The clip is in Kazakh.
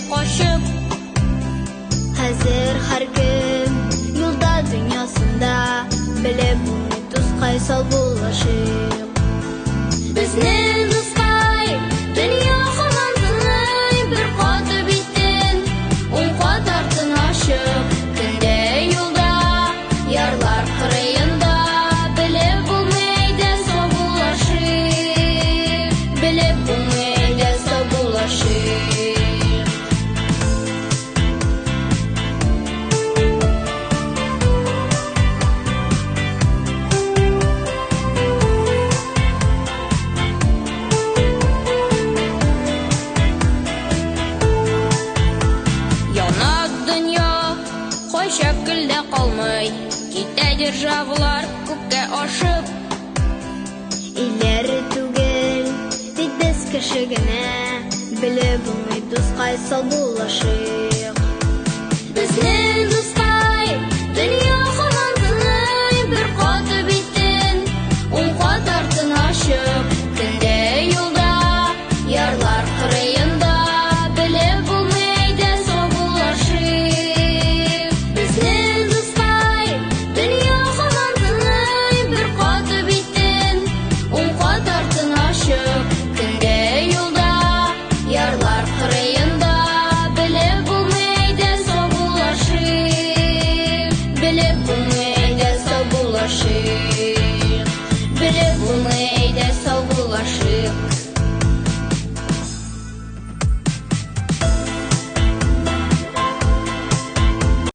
koşup. Hazır her kim yolda dünyasında bilip bunu tuzkay sal bulaşık. Bizning do'stay dunyo hamonsinay bir qoti bittin o'n qatortin oshib kunda yo'lda yarlar qiriyinda bilib bo'lmaydi sobulashib bilib bo'lmaydi sobulashib. Şekilde kalmay, gide державалар күккә ашып. İleri түгел, тик без кеше генә bilib булмый дускай сал буlaşык. Безнең дускай дөнья һаман bir каты биттен o'n катартын ашып көнде юлда ярлар кырыенда белеп булмайды собулашып. Безнең дускай дөнья һаман bir каты биттен o'n катартын ашып көнде юлда ярлар кырыенда белеп булмайды собулашып белеп булмайды собулашып белеп булмайды собулашып.